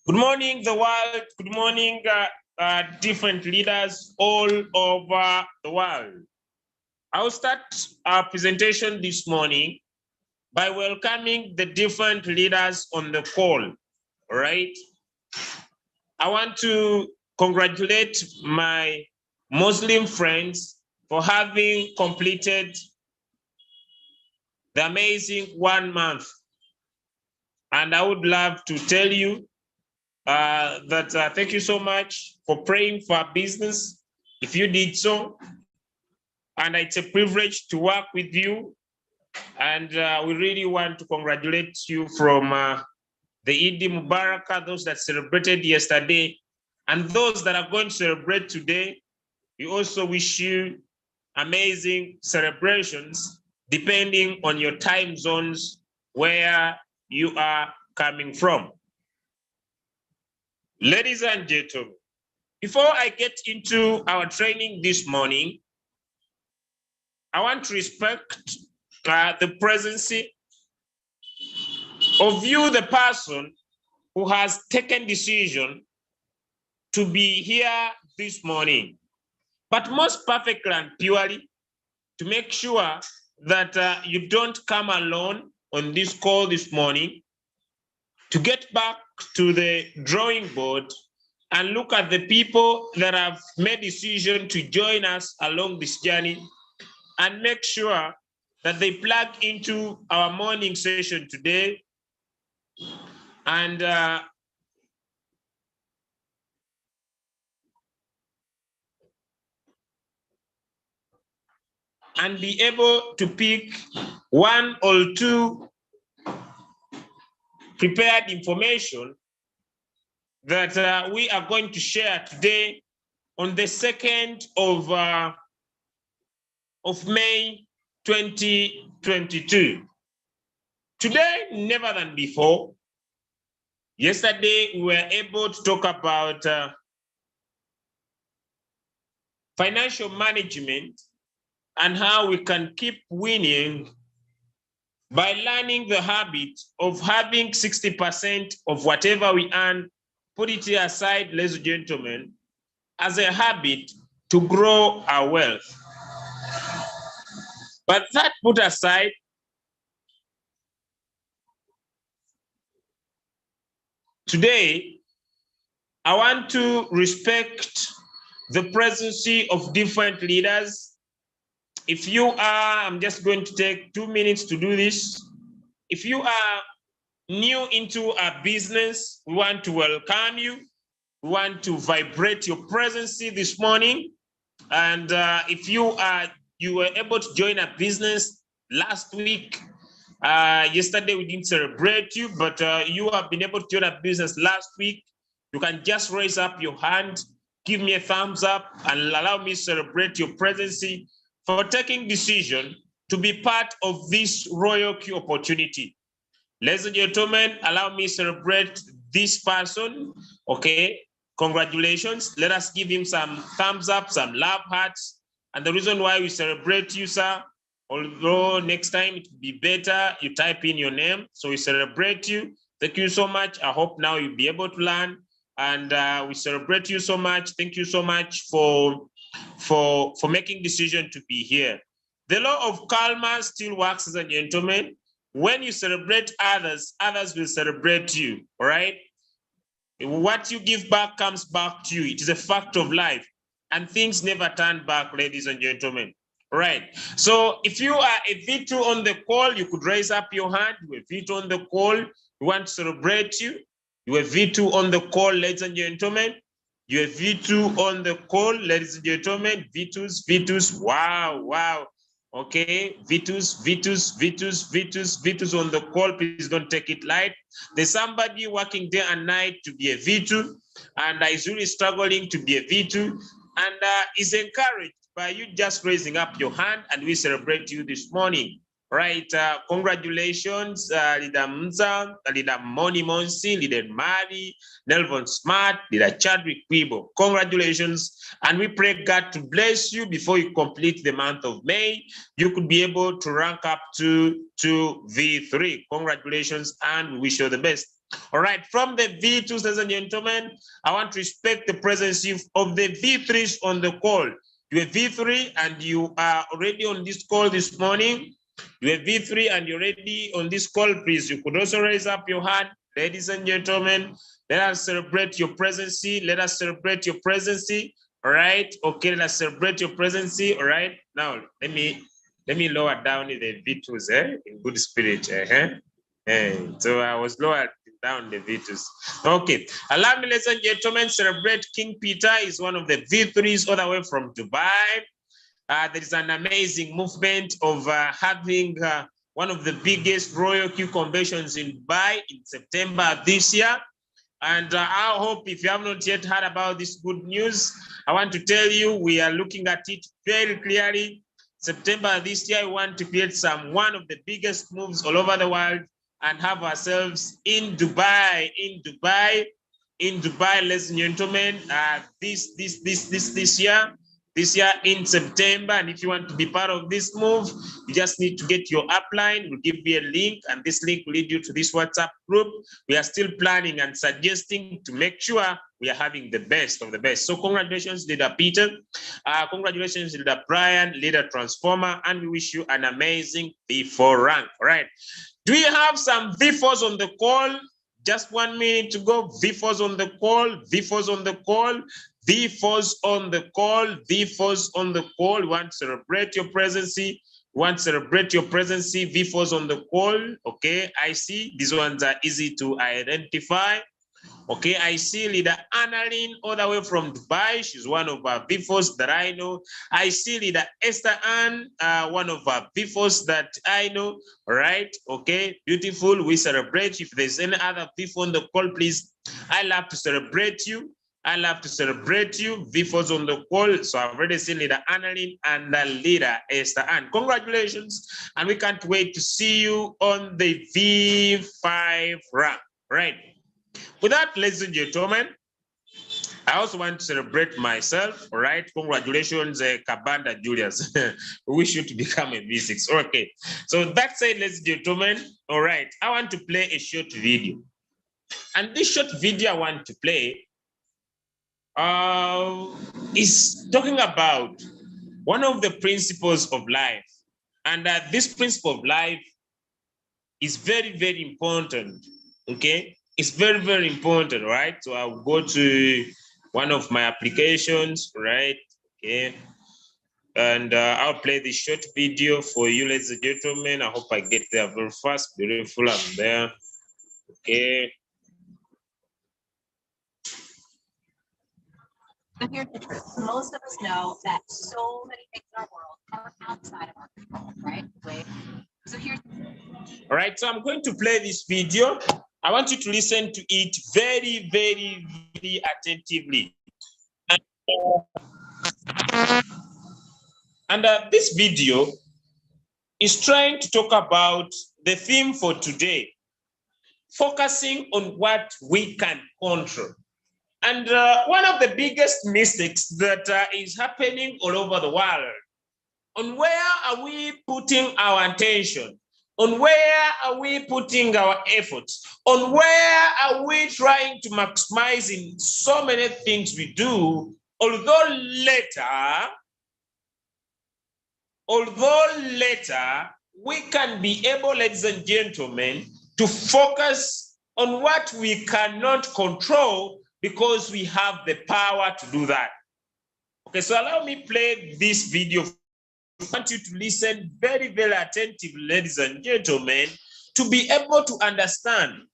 Good morning, the world. Good morning, different leaders all over the world. I'll start our presentation this morning by welcoming the different leaders on the call, all right? I want to congratulate my Muslim friends for having completed the amazing 1 month. And I would love to tell you thank you so much for praying for our business. If you did so, and it's a privilege to work with you. And we really want to congratulate you from the Eid Mubarak, those that celebrated yesterday, and those that are going to celebrate today. We also wish you amazing celebrations, depending on your time zones where you are coming from. Ladies and gentlemen, before I get into our training this morning, I want to respect the presence of you, the person who has taken decision to be here this morning, but most perfectly and purely to make sure that you don't come alone on this call this morning, to get back to the drawing board and look at the people that have made decision to join us along this journey and make sure that they plug into our morning session today and be able to pick one or two prepared information that we are going to share today on the 2nd of May 2022. Today, never than before. Yesterday, we were able to talk about financial management and how we can keep winning by learning the habit of having 60% of whatever we earn, put it aside, ladies and gentlemen, as a habit to grow our wealth. But that put aside, today, I want to respect the presence of different leaders. If you are, I'm just going to take 2 minutes to do this. If you are new into a business, we want to welcome you. We want to vibrate your presence this morning. And if you were able to join a business last week, yesterday we didn't celebrate you, but you have been able to join a business last week, you can just raise up your hand, give me a thumbs up, and allow me to celebrate your presence for taking decision to be part of this royal queue opportunity. Ladies and gentlemen, allow me to celebrate this person, okay? Congratulations. Let us give him some thumbs up, some love hearts. And the reason why we celebrate you, sir, although next time it will be better, you type in your name. So we celebrate you. Thank you so much. I hope now you'll be able to learn. And we celebrate you so much. Thank you so much for making decision to be here. The law of karma still works, as a gentleman. When you celebrate others, others will celebrate you, all right? What you give back comes back to you. It is a fact of life. And things never turn back, ladies and gentlemen. Right. So if you are a V2 on the call, you could raise up your hand. You are V2 on the call. We want to celebrate you. You are V2 on the call, ladies and gentlemen. You are V2 on the call, ladies and gentlemen. V2s. Wow, wow. Okay, V2s on the call. Please don't take it light. There's somebody working day and night to be a V2 and is really struggling to be a V2 and is encouraged by you just raising up your hand, and we celebrate you this morning. Right, congratulations, Leader Mza, Leader Moni Monsi, Leader Mari, Nelvon Smart, Leader Chadwick Quibo. Congratulations, and we pray God to bless you before you complete the month of May. You could be able to rank up to V3. Congratulations, and we wish you the best. All right, from the V2s, ladies and gentlemen, I want to respect the presence of the V3s on the call. You're a V3 and you are already on this call this morning. You're a V3 and you're already on this call, please. You could also raise up your hand, ladies and gentlemen. Let us celebrate your presence. Let us celebrate your presence. All right. Okay, let's celebrate your presence. All right. Now, let me lower down the V2s in good spirit. So I was lowered down the V2s. Okay. Allow me, ladies and gentlemen, celebrate King Peter. Is one of the V3s all the way from Dubai. There is an amazing movement of having one of the biggest Royal Q conventions in Dubai in September this year. And I hope if you have not yet heard about this good news, I want to tell you we are looking at it very clearly. September this year, we want to create one of the biggest moves all over the world and have ourselves in Dubai, ladies and gentlemen, this year in September. And if you want to be part of this move, you just need to get your upline. We'll give you a link, and this link will lead you to this WhatsApp group. We are still planning and suggesting to make sure we are having the best of the best. So congratulations, Leader Peter. Congratulations, Leader Brian, Leader Transformer, and we wish you an amazing V4 rank. All right. Do we have some V4s on the call? Just 1 minute to go. V4s on the call, V4s on the call, V4s on the call, V4s on the call. We want to celebrate your presence. V4s on the call. Okay, I see. These ones are easy to identify. Okay, I see Leader Annalyn all the way from Dubai. She's one of our V4s that I know. I see Leader Esther Ann, one of our V4s that I know. All right, okay, beautiful. We celebrate. If there's any other V4 on the call, please, I love to celebrate you. V4s on the call. So I've already seen Leader Annalyn and Leader Esther Ann. Congratulations. And we can't wait to see you on the V5 rank. Right. With that, ladies and gentlemen, I also want to celebrate myself. All right. Congratulations, Kabanda Julius. We wish you to become a V6. Okay. So that said, ladies and gentlemen, all right, I want to play a short video. And this short video I want to play is talking about one of the principles of life. And this principle of life is very, very important. Okay. It's very, very important, right? So I'll go to one of my applications, right? Okay. And I'll play this short video for you, ladies and gentlemen. I hope I get there very fast. Beautiful, I'm there. Okay. So here's the truth. Most of us know that so many things in our world are outside of our control, right? So here's. All right, so I'm going to play this video. I want you to listen to it very, very, very attentively. And this video is trying to talk about the theme for today, focusing on what we can control. And one of the biggest mistakes that is happening all over the world, on where are we putting our attention? On where are we putting our efforts? On where are we trying to maximize in so many things we do, although later, we can be able, ladies and gentlemen, to focus on what we cannot control because we have the power to do that. Okay, so allow me play this video. I want you to listen very, very attentively, ladies and gentlemen, to be able to understand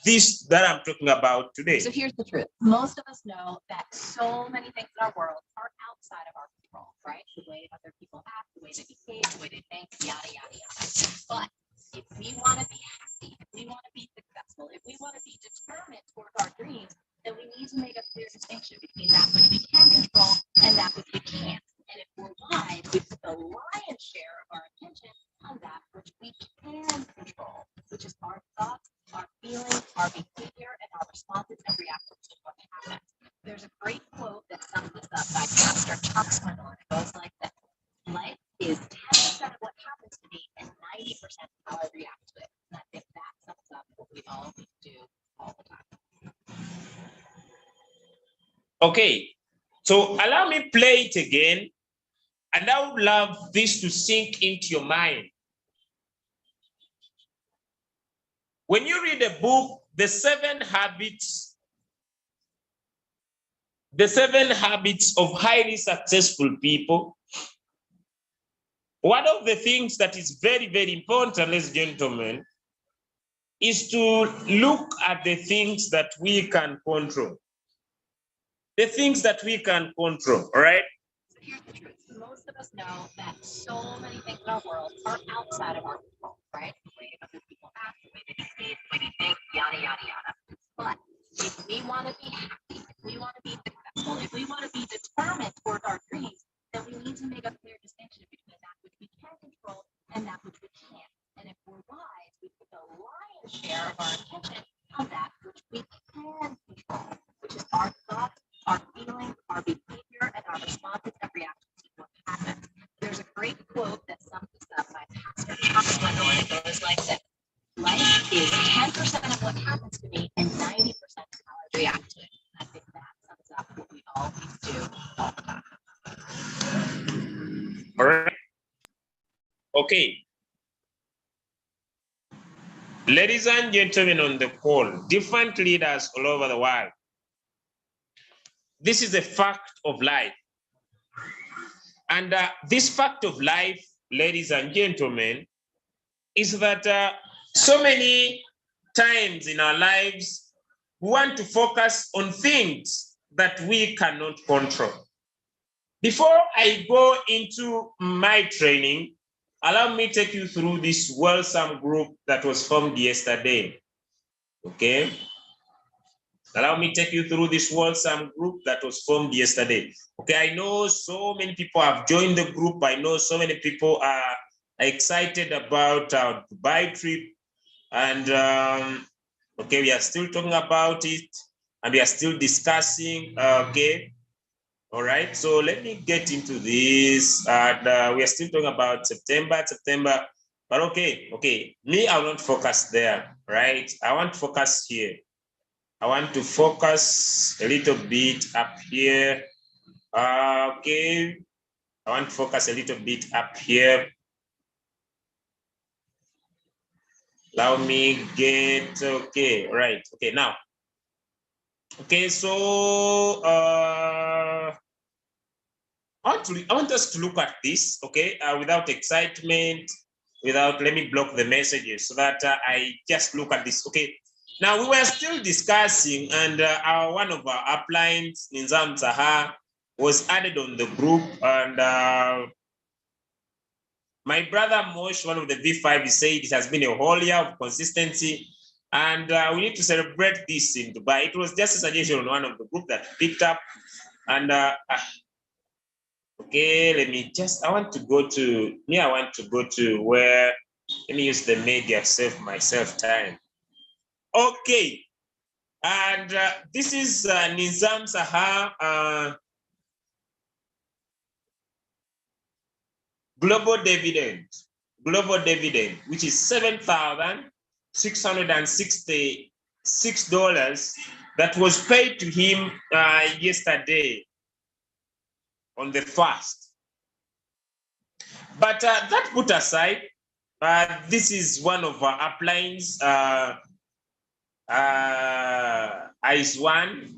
this that I'm talking about today. So here's the truth. Most of us know that so many things in our world are outside of our control, right? The way other people act, the way they behave, the way they think, yada, yada, yada. But if we want to be happy, if we want to be successful, if we want to be determined towards our dreams, then we need to make a clear distinction between that which we can control and that which we can't. And if we're wise, we put the lion's share of our attention on that which we can control, which is our thoughts, our feelings, our behavior, and our responses and reactions to what happens. There's a great quote that sums this up by Pastor Chuck Swindoll. It goes like this: life is 10% of what happens to me and 90% of how I react to it. And I think that sums up what we all need to do all Okay, so allow me play it again, and I would love this to sink into your mind. When you read a book, The 7 Habits of Highly Successful People, one of the things that is very, very important, ladies and gentlemen, is to look at the things that we can control. The things that we can control, all right? So here's the truth. Most of us know that so many things in our world are outside of our control, right? The way other people act, the way they behave, the way they think, yada, yada, yada. But if we want to be happy, if we want to be successful, if we want to be determined towards our dreams, then we need to make a clear distinction between that which we can control and that which we can't. And if we're wise, we put the lion's share of our attention on that which we can control, which is our thoughts, our feelings, our behavior, and our responses and reactions to what happens. There's a great quote that sums this up by Pastor Chuck Swindoll, and it goes like this: life is 10% of what happens to me and 90% of how I react to it. I think that sums up what we always do all the time. All right. Okay. Ladies and gentlemen on the call, different leaders all over the world. This is a fact of life. And this fact of life, ladies and gentlemen, is that so many times in our lives, we want to focus on things that we cannot control. Before I go into my training, allow me to take you through this Wellsome group that was formed yesterday. Okay? Allow me to take you through this Wellsome group that was formed yesterday. Okay, I know so many people have joined the group. I know so many people are excited about our Dubai trip. And okay, we are still talking about it and we are still discussing, okay. All right, so let me get into this. And we are still talking about September, but okay. Me, I will not focus there, right? I want to focus here. I want to focus a little bit up here. Okay, I want to focus a little bit up here. Allow me get, okay, right. Okay, now. Okay, so I want us to look at this, okay, without excitement, let me block the messages so that I just look at this, okay. Now, we were still discussing, and one of our uplines, Nizam Zaha, was added on the group, and my brother Mosh, one of the V5, he said it has been a whole year of consistency, and we need to celebrate this in Dubai. It was just a suggestion on one of the group that picked up, and okay, I want to go to where, let me use the media, save myself time. Okay, and this is Nizam Zaha, global dividend, which is $7,666 that was paid to him yesterday on the 1st. But that put aside, this is one of our uplines, ICE1.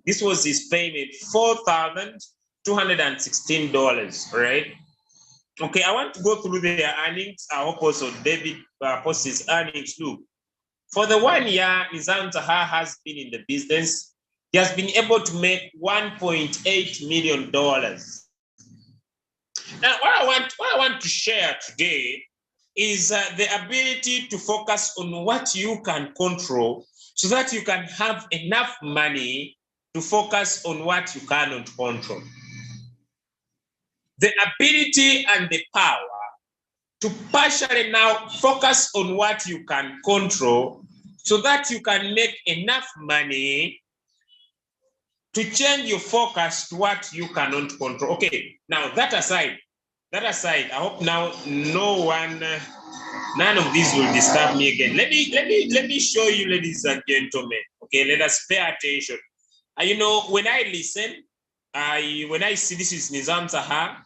This was his payment, $4,216, right? Okay, I want to go through their earnings. I hope also David posts his earnings too. For the 1 year Nizam Zaha has been in the business, he has been able to make $1.8 million. Now, what I want to share today is the ability to focus on what you can control so that you can have enough money to focus on what you cannot control. The ability and the power to partially now focus on what you can control so that you can make enough money to change your focus to what you cannot control. Okay, now that aside, I hope now none of these will disturb me again. Let me show you, ladies and gentlemen. Okay, let us pay attention. You know, when I listen, when I see this is Nizam Zaha,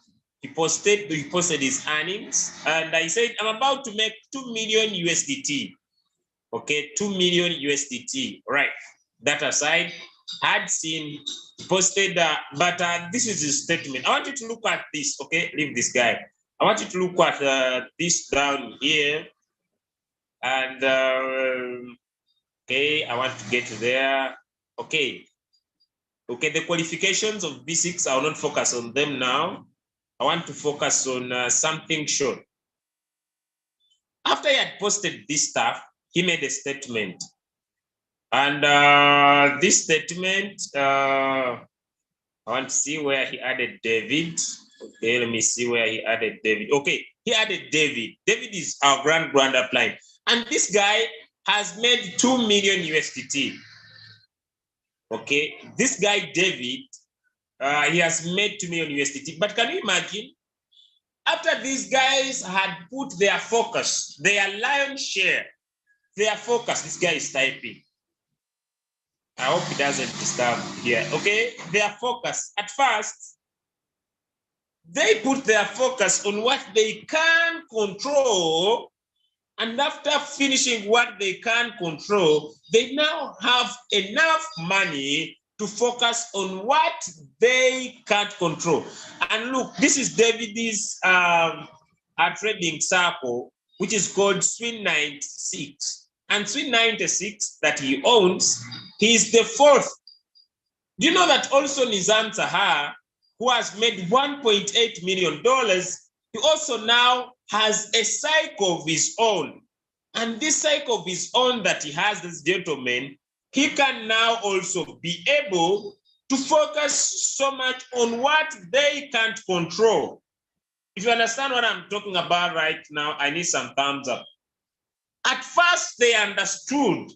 he posted his earnings, and I said, I'm about to make 2 million USDT. Okay, 2 million USDT. Right. That aside, I had seen posted, but this is his statement. I want you to look at this. Okay, leave this guy. I want you to look at this down here, and okay, I want to get there. Okay. Okay, the qualifications of B6, I will not focus on them now. I want to focus on something short. After he had posted this stuff, he made a statement. And this statement, I want to see where he added David. Okay, let me see where he added David. Okay, he added David. David is our grand upline. And this guy has made 2 million USDT. Okay, this guy, David, he has made 2 million USDT. But can you imagine, after these guys had put their focus, their lion's share, their focus, this guy is typing. I hope he doesn't disturb here. Okay, their focus. At first, they put their focus on what they can control. And after finishing what they can control, they now have enough money to focus on what they can't control. And look, this is David's trading circle, which is called Swing 96. And Swing 96 that he owns, he is the fourth. Do you know that also Nizam Zaha, who has made $1.8 million, he also now has a cycle of his own. And this cycle of his own that he has, this gentleman, he can now also be able to focus so much on what they can't control. If you understand what I'm talking about right now, I need some thumbs up. At first, they understood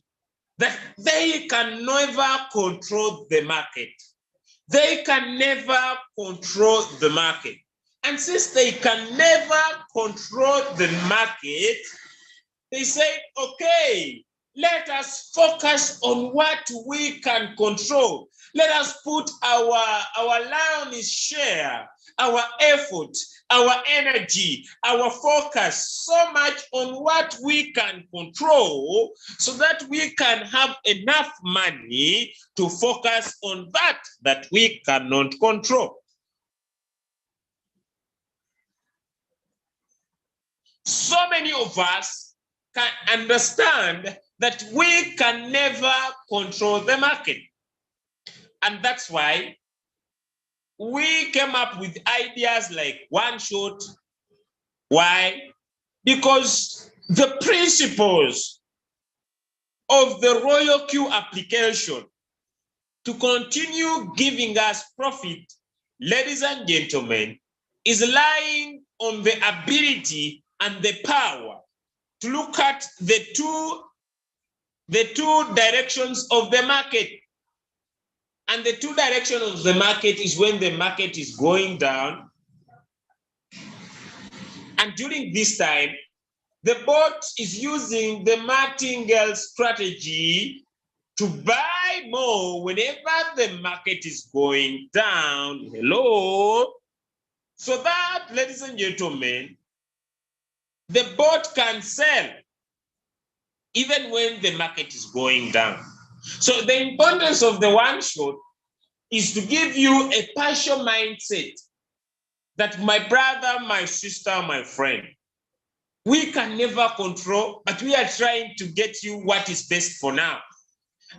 that they can never control the market. They can never control the market. And since they can never control the market, they said, okay, let us focus on what we can control. Let us put our lion's share, our effort, our energy, our focus so much on what we can control so that we can have enough money to focus on that we cannot control. So many of us can understand that we can never control the market. And that's why we came up with ideas like one shot. Why? Because the principles of the Royal Q application to continue giving us profit, ladies and gentlemen, is lying on the ability and the power to look at the two directions of the market. And the two directions of the market is when the market is going down. And during this time, the bot is using the martingale strategy to buy more whenever the market is going down. Hello? So that, ladies and gentlemen, the bot can sell even when the market is going down. So the importance of the one shot is to give you a partial mindset that my brother, my sister, my friend, we can never control, but we are trying to get you what is best for now.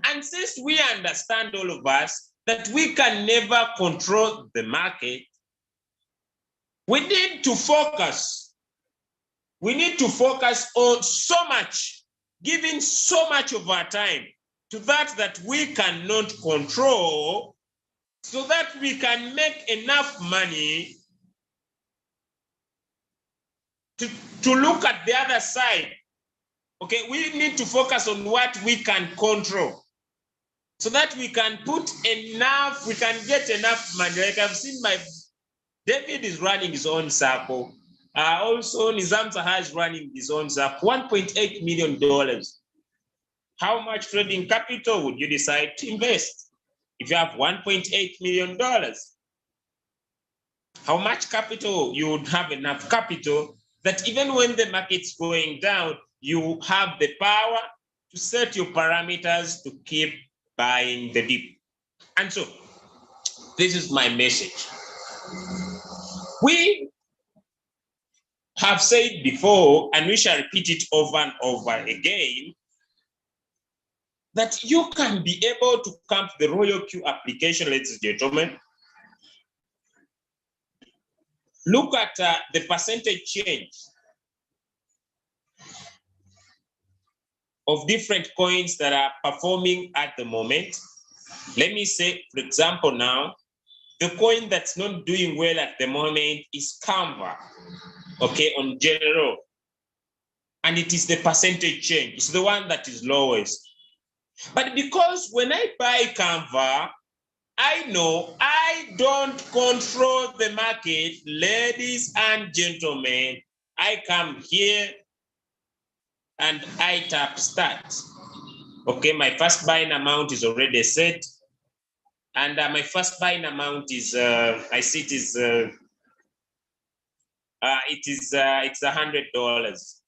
And since we understand, all of us, that we can never control the market, we need to focus. We need to focus on so much, giving so much of our time to that we cannot control, so that we can make enough money to look at the other side. Okay, we need to focus on what we can control so that we can put enough, we can get enough money. Like I've seen David is running his own circle. Also, Nizam Zaha is running his own circle, $1.8 million. How much trading capital would you decide to invest? If you have $1.8 million, how much capital? You would have enough capital that even when the market's going down, you have the power to set your parameters to keep buying the dip. And so, this is my message. We have said before, and we shall repeat it over and over again, that you can be able to come to the Royal Q application, ladies and gentlemen. Look at the percentage change of different coins that are performing at the moment. Let me say, for example, now, the coin that's not doing well at the moment is Canva, okay, on general. And it is the percentage change. It's the one that is lowest. But because when I buy Canva, I know I don't control the market, ladies and gentlemen. I come here and I tap start. Okay, my first buying amount is already set. And my first buying amount is, I see it is, it's $100.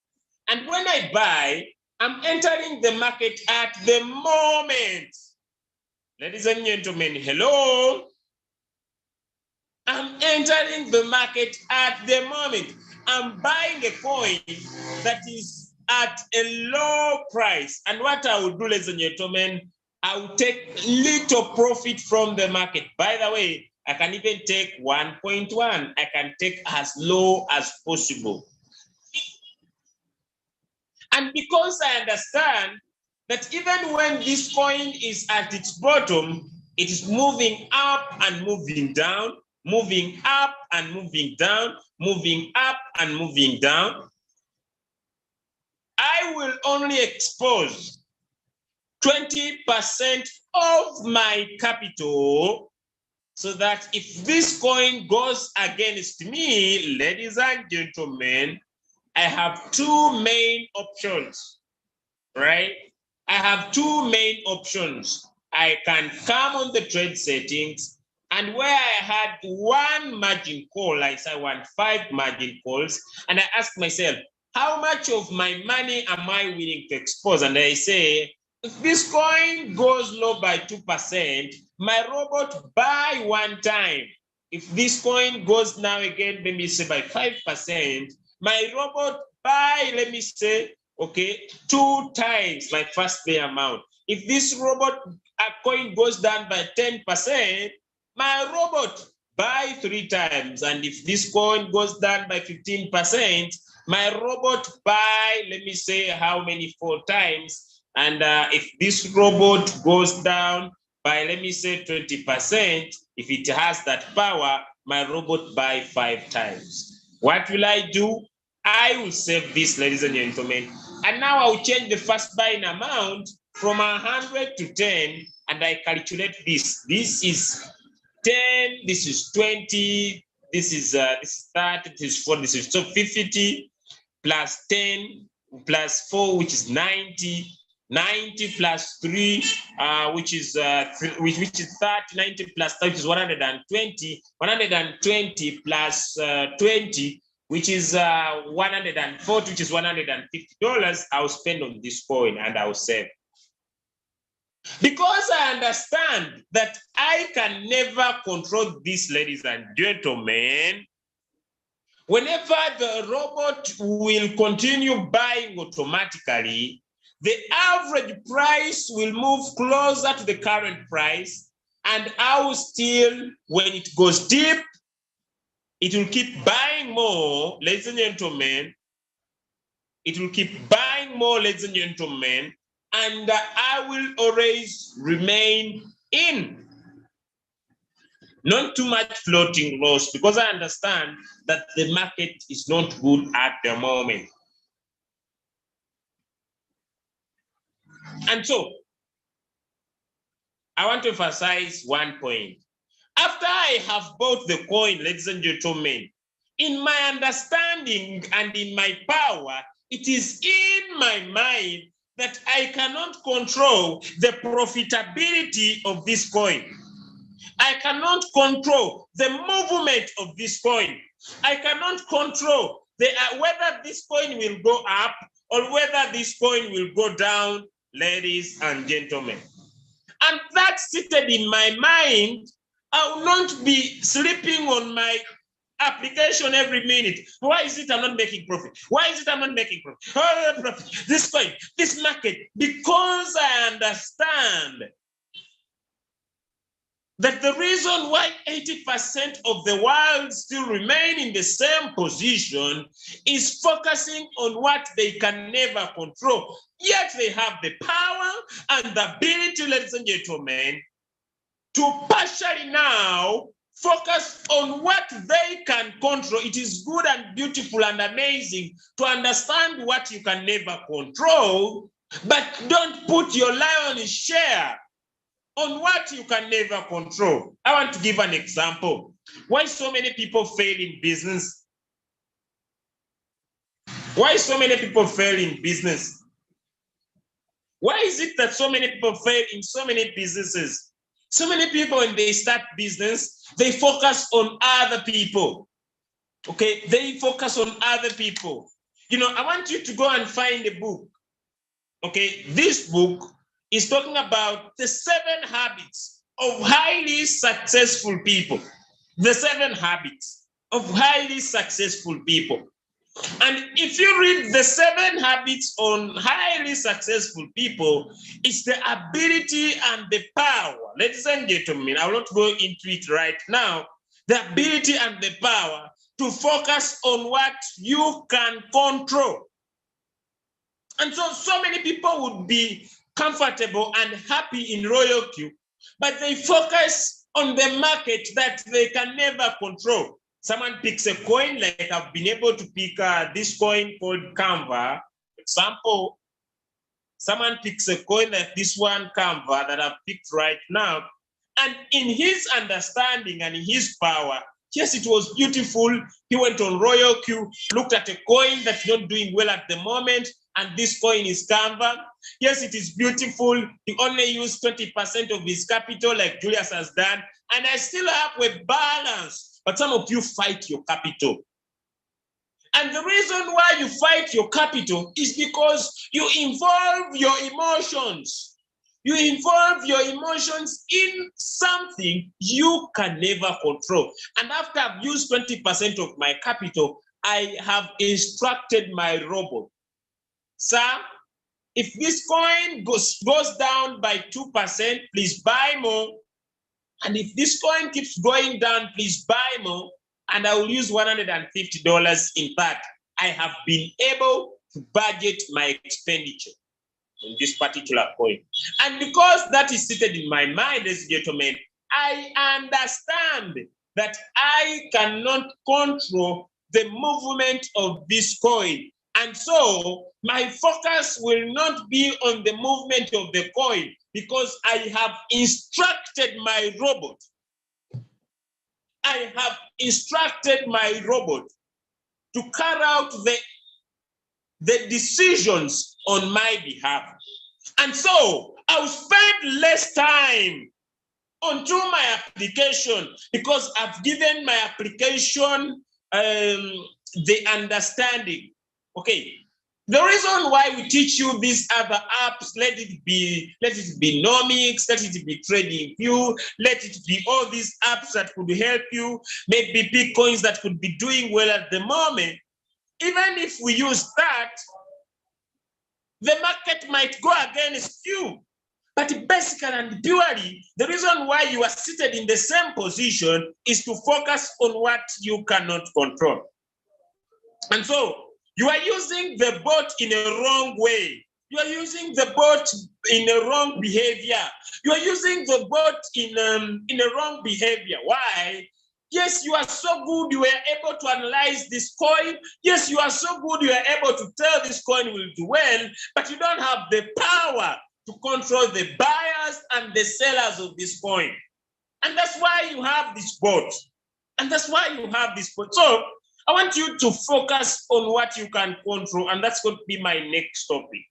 And when I buy, I'm entering the market at the moment. Ladies and gentlemen, hello. I'm entering the market at the moment. I'm buying a coin that is at a low price. And what I will do, ladies and gentlemen, I will take little profit from the market. By the way, I can even take 1.1. I can take as low as possible. And because I understand that even when this coin is at its bottom, it is moving up and moving down, moving up and moving down, moving up and moving down, I will only expose 20% of my capital, so that if this coin goes against me, ladies and gentlemen, I have two main options, right? I have two main options. I can come on the trade settings, and where I had one margin call, I say I want 5 margin calls, and I ask myself, how much of my money am I willing to expose? And I say, if this coin goes low by 2%, my robot buy one time. If this coin goes now again, let me say by 5%, my robot buy, let me say, okay, 2 times my first pay amount. If this robot coin goes down by 10%, my robot buy 3 times. And if this coin goes down by 15%, my robot buy, let me say, how many 4 times. And if this robot goes down by, let me say, 20%, if it has that power, my robot buy 5 times. What will I do? I will save this, ladies and gentlemen. And now I'll change the first buying amount from 100 to 10, and I calculate this. This is 10, this is 20, this is 30, this is 40, this is so 50 plus 10 plus 4, which is 90. 90 plus 3, which is 30, 90 plus 3, which is 120, 120 plus 20, which is 140, which is $150 I'll spend on this coin, and I'll save. Because I understand that I can never control this, ladies and gentlemen, whenever the robot will continue buying automatically, the average price will move closer to the current price, and I will still, when it goes deep, it will keep buying more, ladies and gentlemen. It will keep buying more, ladies and gentlemen, and I will always remain in. Not too much floating loss, because I understand that the market is not good at the moment. And so, I want to emphasize one point. After I have bought the coin, ladies and gentlemen, in my understanding and in my power, it is in my mind that I cannot control the profitability of this coin. I cannot control the movement of this coin. I cannot control whether this coin will go up or whether this coin will go down, ladies and gentlemen. And that's seated in my mind. I will not be sleeping on my application every minute. Why is it I'm not making profit? Why is it I'm not making profit? Oh, profit. This coin, this market, because I understand that the reason why 80% of the world still remain in the same position is focusing on what they can never control. Yet they have the power and the ability, ladies and gentlemen, to partially now focus on what they can control. It is good and beautiful and amazing to understand what you can never control, but don't put your lion's share on what you can never control. I want to give an example. Why so many people fail in business? Why so many people fail in business? Why is it that so many people fail in so many businesses? So many people, when they start business, they focus on other people. Okay, they focus on other people. You know, I want you to go and find a book. Okay, this book is talking about the 7 habits of highly successful people. The 7 habits of highly successful people. And if you read the 7 habits on highly successful people, it's the ability and the power. Ladies and gentlemen, I will not go into it right now. The ability and the power to focus on what you can control. And so many people would be comfortable and happy in Royal Q, but they focus on the market that they can never control. Someone picks a coin, like I've been able to pick this coin called Canva. Example, someone picks a coin like this one, Canva, that I've picked right now. And in his understanding and in his power, yes, it was beautiful. He went on Royal Q, looked at a coin that's not doing well at the moment, and this coin is Canva. Yes, it is beautiful. He only used 20% of his capital like Julius has done, and I still have a balance. But some of you fight your capital. And the reason why you fight your capital is because you involve your emotions. You involve your emotions in something you can never control. And after I've used 20% of my capital, I have instructed my robot, sir, if this coin goes down by 2%, please buy more. And if this coin keeps going down, please buy more. And I will use $150 in that. I have been able to budget my expenditure in this particular coin. And because that is seated in my mind, ladies and gentlemen, I understand that I cannot control the movement of this coin. And so my focus will not be on the movement of the coin because I have instructed my robot. I have instructed my robot to carry out the decisions on my behalf. And so I'll spend less time onto my application because I've given my application the understanding. Okay, the reason why we teach you these other apps, let it be Nomics, let it be TradingView, let it be all these apps that could help you, maybe Bitcoins that could be doing well at the moment. Even if we use that, the market might go against you. But basically and purely, the reason why you are seated in the same position is to focus on what you cannot control. And so you are using the bot in a wrong way. You are using the bot in a wrong behavior. You are using the bot in a wrong behavior. Why? Yes, you are so good, you were able to analyze this coin. Yes, you are so good, you are able to tell this coin will do well, but you don't have the power to control the buyers and the sellers of this coin. And that's why you have this bot. And that's why you have this bot. So I want you to focus on what you can control, and that's going to be my next topic.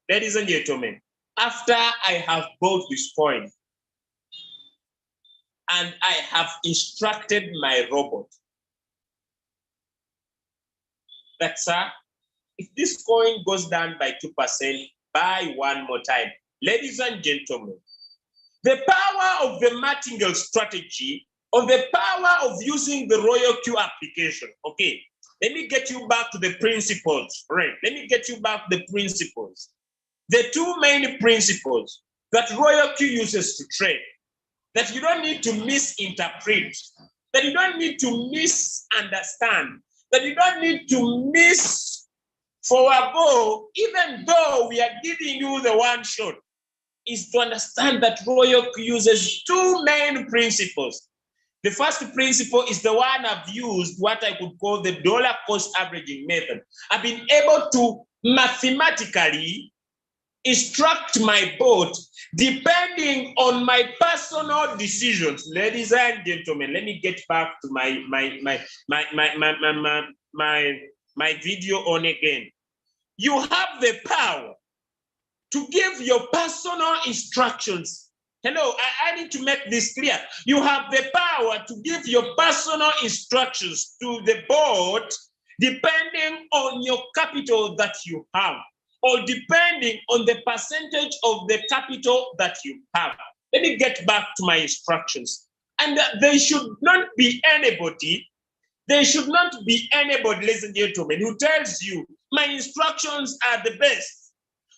Ladies and gentlemen, after I have bought this coin, and I have instructed my robot that, sir, if this coin goes down by 2%, buy one more time. Ladies and gentlemen, the power of the martingale strategy, or the power of using the Royal Q application. Okay, let me get you back to the principles, right? Let me get you back to the principles. The two main principles that Royal Q uses to trade, that you don't need to misinterpret, that you don't need to misunderstand, that you don't need to forego, even though we are giving you the one shot, is to understand that Royal Q uses two main principles. The first principle is the one I've used, what I could call the dollar cost averaging method. I've been able to mathematically instruct my bot depending on my personal decisions. Ladies and gentlemen, let me get back to my video on again. You have the power to give your personal instructions. Hello, I need to make this clear. You have the power to give your personal instructions to the board depending on your capital that you have, or depending on the percentage of the capital that you have. Let me get back to my instructions. And there should not be anybody, ladies and gentlemen, who tells you my instructions are the best.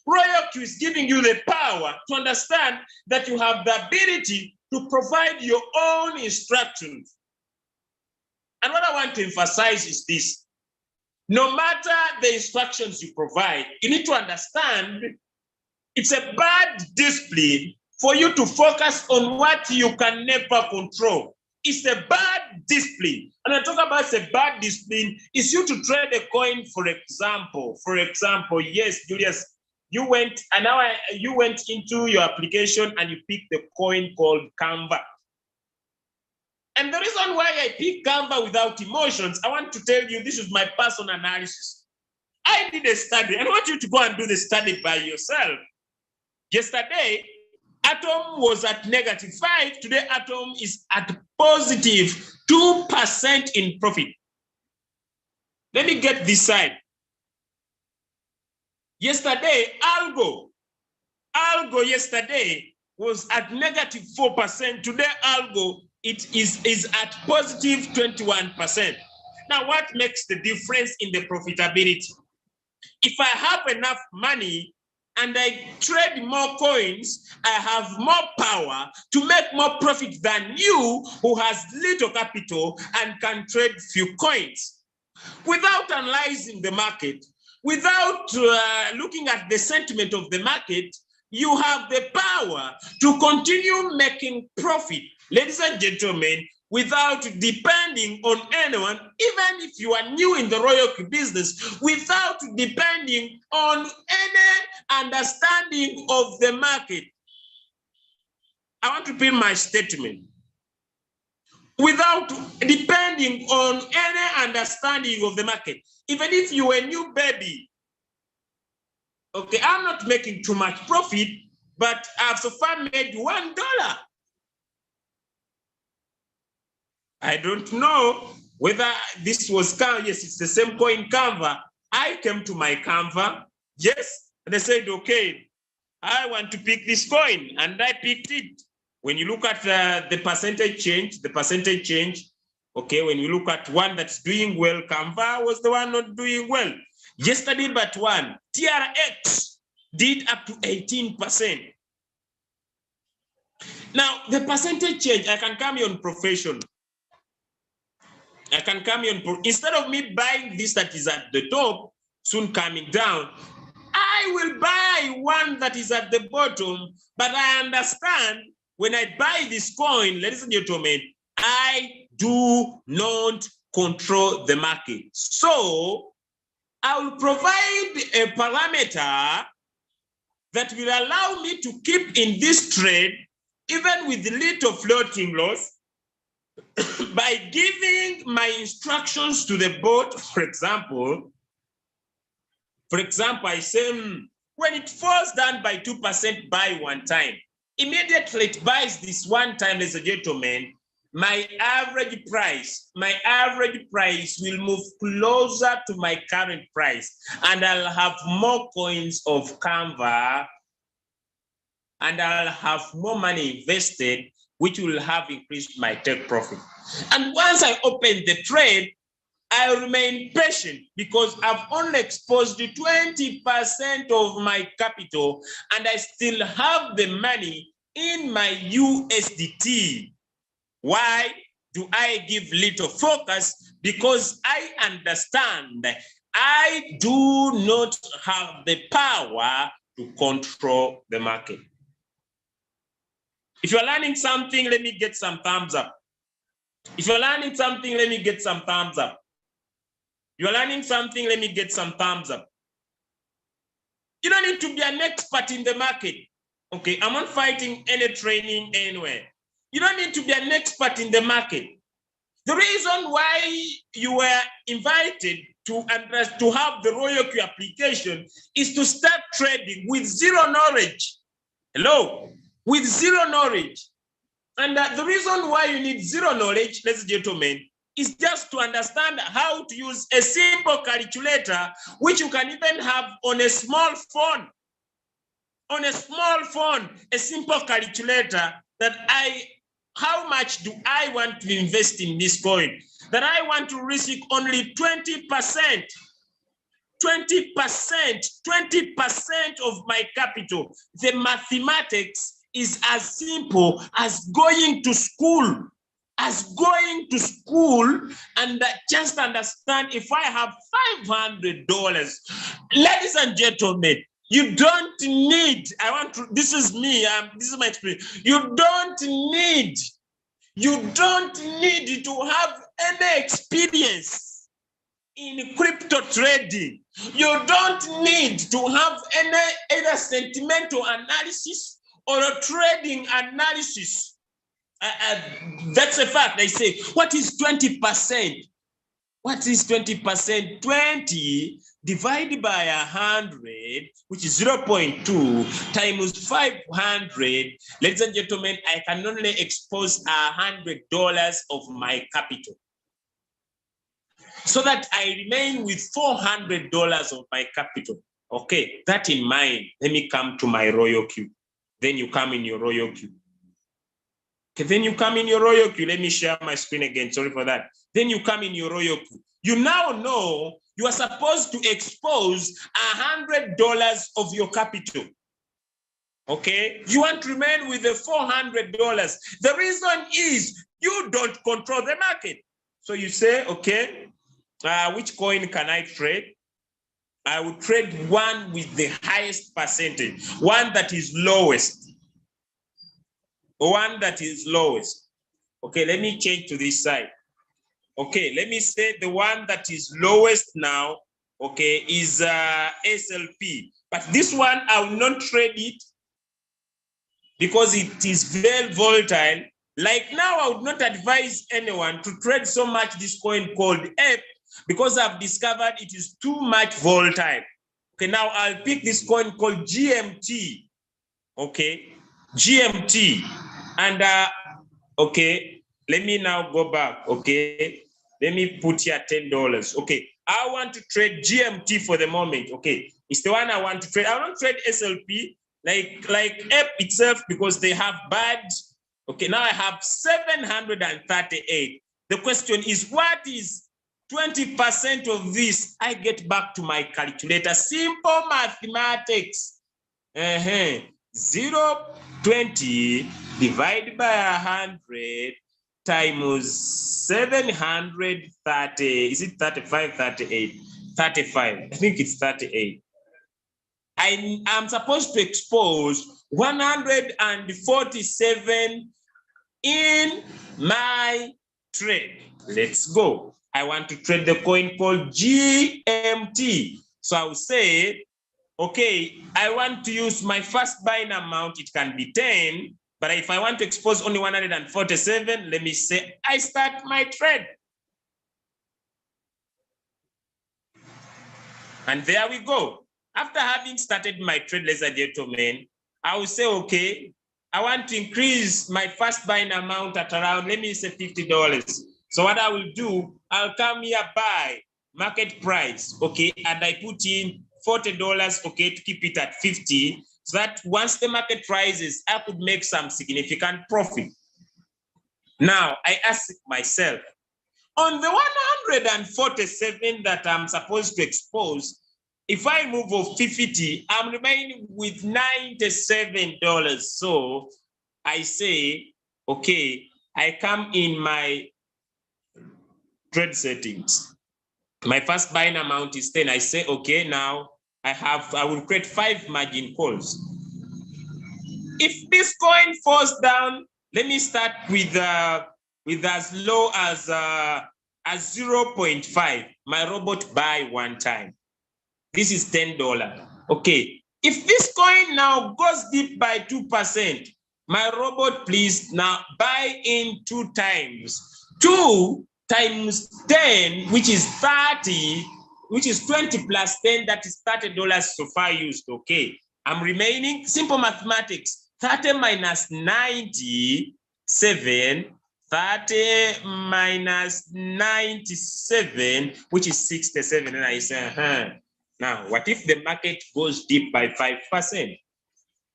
Royal Q is giving you the power to understand that you have the ability to provide your own instructions. And what I want to emphasize is this. No matter the instructions you provide, you need to understand it's a bad discipline for you to focus on what you can never control. It's a bad discipline. And I talk about a bad discipline, is you to trade a coin, for example. Yes, Julius, you went into your application and you picked the coin called Canva. And the reason why I pick Canva without emotions, I want to tell you, this is my personal analysis. I did a study, and I want you to go and do the study by yourself. Yesterday, Atom was at -5. Today, Atom is at positive 2% in profit. Let me get this side. Yesterday, Algo yesterday was at -4%. Today, Algo is at positive 21%. Now, what makes the difference in the profitability? If I have enough money and I trade more coins, I have more power to make more profit than you, who has little capital and can trade few coins. Without analyzing the market, without looking at the sentiment of the market, you have the power to continue making profit, ladies and gentlemen, without depending on anyone, even if you are new in the Royal Q business, without depending on any understanding of the market. I want to repeat my statement. Without depending on any understanding of the market, even if you are a new baby, okay, I'm not making too much profit, but I've so far made $1. I don't know whether this was Canva. Yes, it's the same coin Canva. I came to my Canva, yes, and I said, okay, I want to pick this coin, and I picked it. When you look at the percentage change, okay, when you look at one that's doing well, Canva was the one not doing well. Yesterday, but one, TRX did up to 18%. Now, the percentage change, I can come here on profession. Instead of me buying this that is at the top, soon coming down, I will buy one that is at the bottom, but I understand when I buy this coin, ladies and gentlemen, I do not control the market. So I will provide a parameter that will allow me to keep in this trade, even with little floating loss, by giving my instructions to the bot. For example, I say, when it falls down by 2%, buy one time. Immediately it buys this one time, ladies and gentlemen, my average price will move closer to my current price, and I'll have more coins of Canva, and I'll have more money invested, which will have increased my take profit. And once I open the trade, I remain patient because I've only exposed 20% of my capital, and I still have the money in my USDT. Why do I give little focus? Because I understand I do not have the power to control the market. If you're learning something, let me get some thumbs up. If you're learning something, let me get some thumbs up. You're learning something, let me get some thumbs up. You don't need to be an expert in the market. Okay, I'm not fighting any training anywhere. You don't need to be an expert in the market. The reason why you were invited to have the Royal Q application is to start trading with zero knowledge. Hello? With zero knowledge. And the reason why you need zero knowledge, ladies and gentlemen, is just to understand how to use a simple calculator, which you can even have on a small phone. On a small phone, a simple calculator that how much do I want to invest in this coin? That I want to risk only 20%. 20% of my capital. The mathematics is as simple as going to school. And just understand, if I have $500, ladies and gentlemen, you don't need, this is me, this is my experience. You don't need to have any experience in crypto trading. You don't need to have any either sentimental analysis or a trading analysis. That's a fact. They say, what is 20%? What is 20%? 20 divided by 100, which is 0.2 times 500. Ladies and gentlemen, I can only expose $100 of my capital, so that I remain with $400 of my capital. Okay, that in mind, let me come to my Royal Q. Then you come in your Royal Q. Okay, then you come in your Royal Q. Let me share my screen again. Sorry for that. Then you come in your Royal Q. You now know you are supposed to expose $100 of your capital. Okay, you want to remain with the $400. The reason is you don't control the market. So you say, okay, which coin can I trade? I will trade one with the highest percentage, one that is lowest. One that is lowest. Okay, let me change to this side. Okay, let me say the one that is lowest now, okay, is SLP. But this one, I will not trade it because it is very volatile. Like now, I would not advise anyone to trade so much this coin called EPP, because I've discovered it is too much volatile. Okay, now I'll pick this coin called GMT. Okay, GMT. And okay, let me now go back. Okay, let me put here $10. Okay, I want to trade GMT for the moment. Okay, it's the one I want to trade. I don't trade SLP like EPP itself because they have bad. Okay, now I have 738. The question is, what is 20% of this? I get back to my calculator. Simple mathematics. 0.20 divided by 100 times 730. Is it 35, 38? 35. I think it's 38. I'm supposed to expose 147 in my trade. Let's go. I want to trade the coin called GMT. So I will say, okay, I want to use my first buying amount. It can be 10, but if I want to expose only 147, let me say I start my trade. And there we go. After having started my trade, ladies and gentlemen, I will say, okay, I want to increase my first buying amount at around, let me say $50. So what I will do, I'll come here, buy market price, okay, and I put in $40, okay, to keep it at 50, so that once the market rises, I could make some significant profit. Now, I ask myself, on the 147 that I'm supposed to expose, if I move of 50, I'm remaining with $97. So I say, okay, I come in my trade settings. My first buying amount is 10. I say, okay, now I will create 5 margin calls. If this coin falls down, let me start with as low as 0.5. My robot buy one time. This is $10. Okay. If this coin now goes deep by 2%, my robot, please now buy in 2 times. 2 times 10, which is 30, which is 20 plus 10, that is $30 so far used. Okay. I'm remaining simple mathematics. 30 minus 97, 30 minus 97, which is 67. And I say, Now, what if the market goes deep by 5%?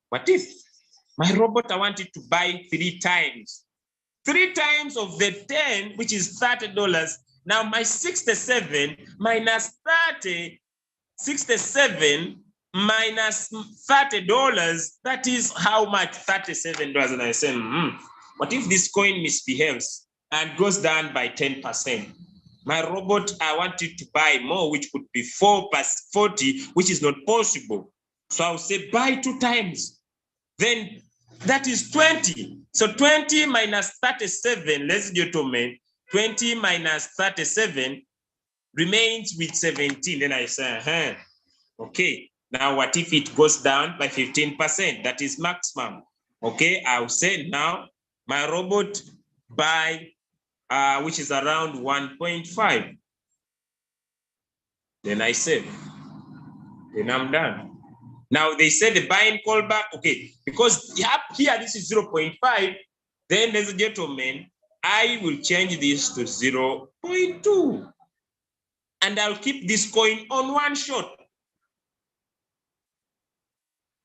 What if my robot, I want it to buy 3 times? 3 times of the 10, which is $30. Now my 67 minus 30, 67 minus $30, that is how much? $37. And I say, what if this coin misbehaves and goes down by 10%? My robot, I want it to buy more, which could be 4 plus 40, which is not possible. So I'll say buy 2 times. Then that is 20. So 20 minus 37, ladies and gentlemen, 20 minus 37 remains with 17. Then I say, okay, now what if it goes down by 15%? That is maximum. Okay, I'll say now my robot buy, which is around 1.5. Then I save. Then I'm done. Now they say the buying callback, okay, because up here this is 0.5, then ladies and gentlemen, I will change this to 0.2. And I'll keep this coin on one shot.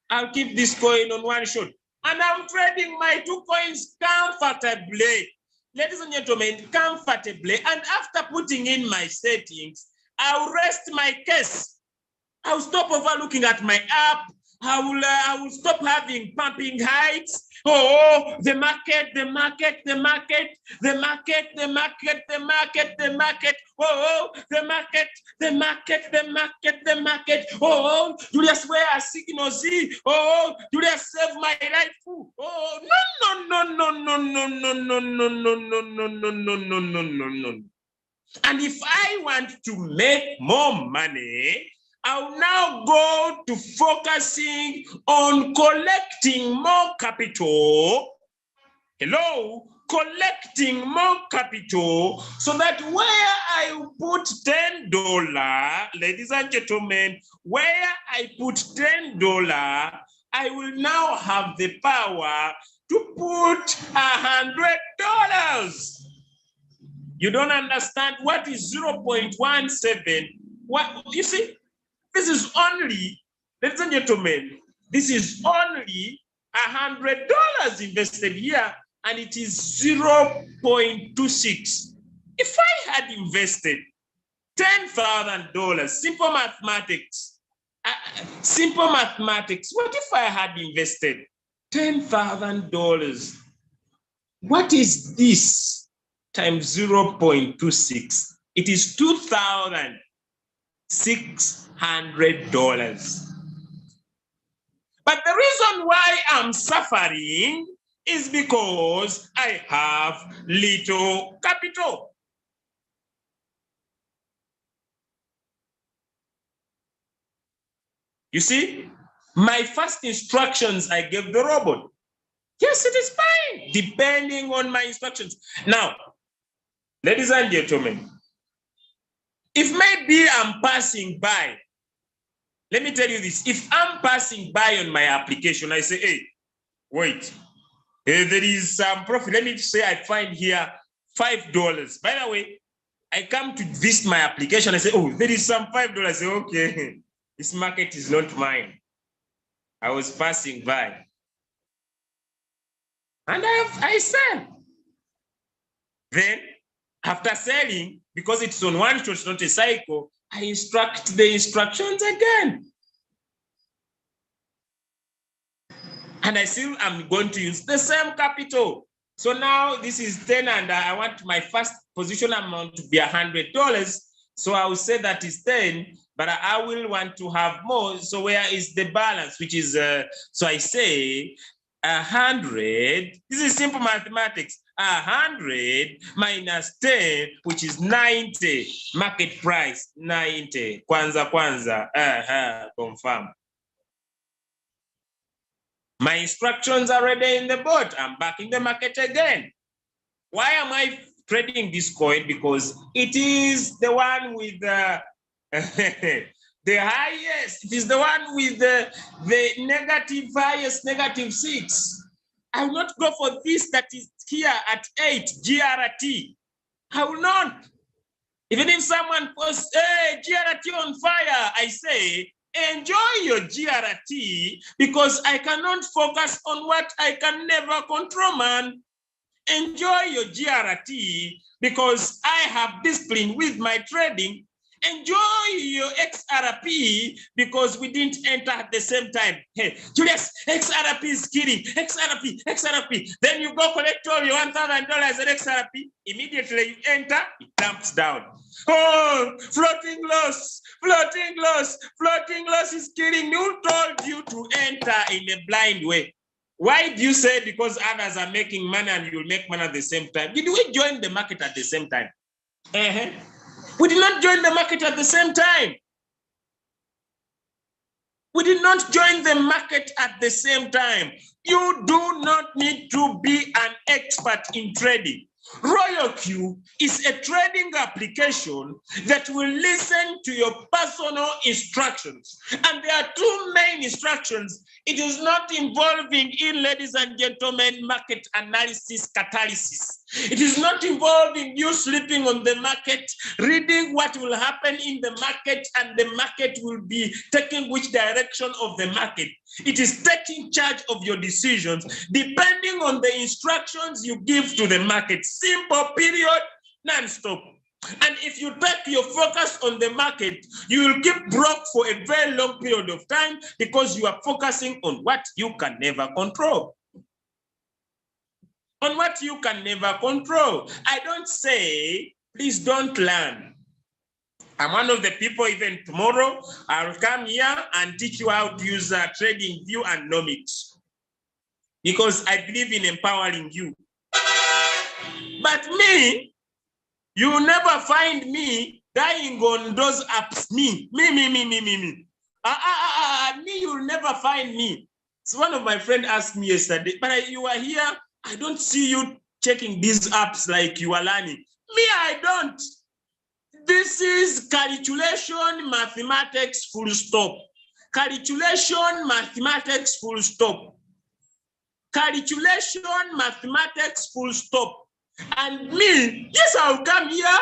I'll keep this coin on one shot. And I'm trading my 2 coins comfortably. Ladies and gentlemen, comfortably. And after putting in my settings, I'll rest my case. I'll stop overlooking at my app. I will stop having pumping heights. Oh, the market, the market, the market, the market, the market, the market, the market. Oh, the market, the market, the market, the market. Oh, Julius, where are signals? Oh, Julius, save my life. Oh, no, no, no, no, no, no, no, no, no, no, no, no, no, no, no, no, no. And if I want to make more money, I'll now go to focusing on collecting more capital. Hello, collecting more capital, so that where I put $10, ladies and gentlemen, where I put $10, I will now have the power to put $100. You don't understand what is 0.17. What you see? This is only, ladies and gentlemen, this is only $100 invested here, and it is 0.26. If I had invested $10,000, simple mathematics, what if I had invested $10,000? What is this times 0.26? It is $2,600. But the reason why I'm suffering is because I have little capital. You see, my first instructions I gave the robot. Yes, it is fine, depending on my instructions. Now, ladies and gentlemen, if maybe I'm passing by, let me tell you this. If I'm passing by on my application, I say, hey, wait, There is some profit. Let me say I find here $5. By the way, I come to visit my application. I say, oh, there is some $5. I say, okay, this market is not mine. I was passing by. And I sell. Then, after selling, because it's on one shot, not a cycle, I instruct the instructions again. And I still am going to use the same capital. So now this is 10 and I want my first position amount to be $100. So I will say that is 10, but I will want to have more. So where is the balance, which is, so I say 100, this is simple mathematics, 100 minus 10, which is 90, market price, 90, kwanza, confirm. My instructions are already in the board. I'm back in the market again. Why am I trading this coin? Because it is the one with the the highest. It is the one with the negative highest, -6. I will not go for this that is here at 8, GRT. I will not. Even if someone posts, hey, GRT on fire, I say, enjoy your GRT because I cannot focus on what I can never control, man. Enjoy your GRT because I have discipline with my trading. Enjoy your XRP because we didn't enter at the same time. Hey, Julius, XRP is killing. XRP. Then you go collect all your $1,000 at XRP. Immediately you enter, it dumps down. Oh, floating loss is killing. Who told you to enter in a blind way? Why do you say because others are making money and you'll make money at the same time? Did we join the market at the same time? We did not join the market at the same time. We did not join the market at the same time. You do not need to be an expert in trading. RoyalQ is a trading application that will listen to your personal instructions. And there are two main instructions. It is not involving in, ladies and gentlemen, market analysis, catalysis. It is not involving you sleeping on the market, reading what will happen in the market, and the market will be taking which direction of the market. It is taking charge of your decisions depending on the instructions you give to the market. Simple, period, non-stop. And if you take your focus on the market, you will keep broke for a very long period of time because you are focusing on what you can never control. On what you can never control. I don't say, please don't learn. I'm one of the people, even tomorrow, I'll come here and teach you how to use TradingView and Nomics. Because I believe in empowering you. But me, you will never find me dying on those apps. Me, you'll never find me. So one of my friends asked me yesterday, but you are here, I don't see you checking these apps like you are learning. Me, I don't. This is calculation, mathematics, full stop. Calculation, mathematics, full stop. Calculation, mathematics, full stop. And me, yes, I'll come here.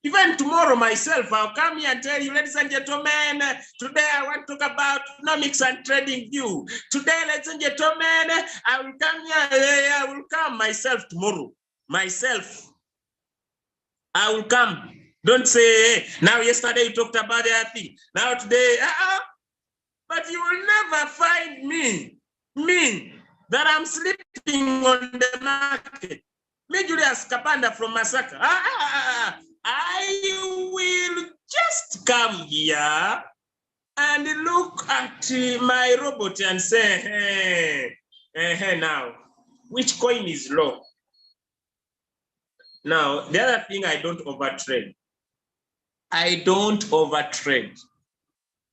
Even tomorrow myself, I'll come here and tell you, ladies and gentlemen, today I want to talk about economics and TradingView. Today, ladies and gentlemen, I will come here. I will come myself tomorrow. Myself. I will come. Don't say, hey, now yesterday you talked about the other thing. Now today, but you will never find me, that I'm sleeping on the market. Me, Julius Kapanda from Masaka. I will just come here and look at my robot and say, hey, now, which coin is low? Now, the other thing, I don't overtrade. I don't overtrade.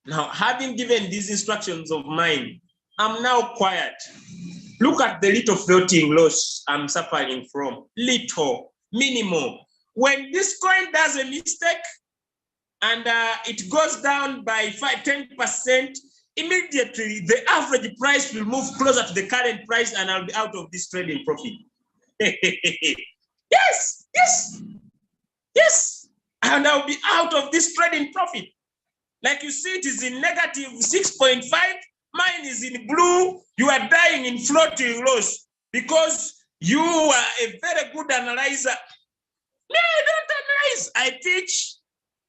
Now, having given these instructions of mine, I'm now quiet. Look at the little floating loss I'm suffering from. Little, minimal. When this coin does a mistake and it goes down by 10%, immediately the average price will move closer to the current price and I'll be out of this trading profit. Yes, yes, yes. And I'll be out of this trading profit. Like you see, it is in negative 6.5. Mine is in blue. You are dying in floating loss because you are a very good analyzer. No, I don't analyze. I teach.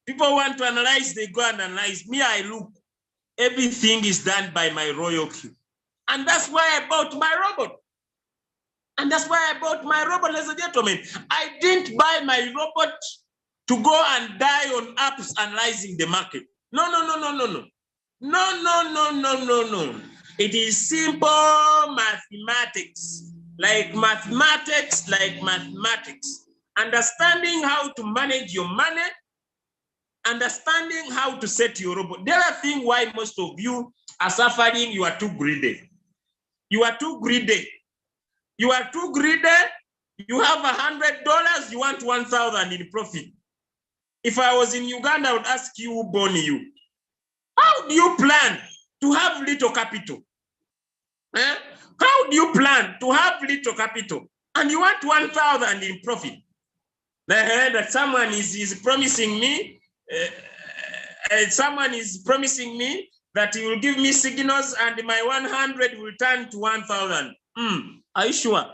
People want to analyze, they go and analyze. Me, I look. Everything is done by my royal Q. And that's why I bought my robot. And that's why I bought my robot, ladies and gentlemen. I didn't buy my robot to go and die on apps analyzing the market. No, no, no, no, no, no. No, no, no, no, no, no. It is simple mathematics. Like mathematics, like mathematics. Understanding how to manage your money, understanding how to set your robot. The other thing why most of you are suffering, you are too greedy. You are too greedy. You are too greedy. You have $100, you want 1,000 in profit. If I was in Uganda, I would ask you who born you. How do you plan to have little capital? Eh? How do you plan to have little capital and you want 1,000 in profit? I heard that someone is promising me, that he will give me signals and my 100 will turn to 1,000. Are you sure?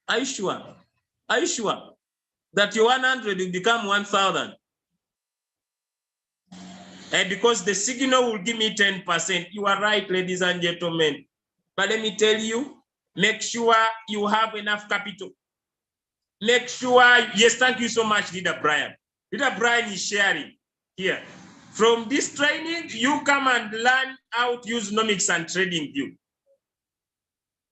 Are you sure? Are you sure that your 100 will become 1,000? And because the signal will give me 10%. You are right, ladies and gentlemen. But let me tell you, make sure you have enough capital. Make sure, yes, thank you so much, Leader Brian. Leader Brian is sharing here. From this training, you come and learn how to use Nomics and Trading View.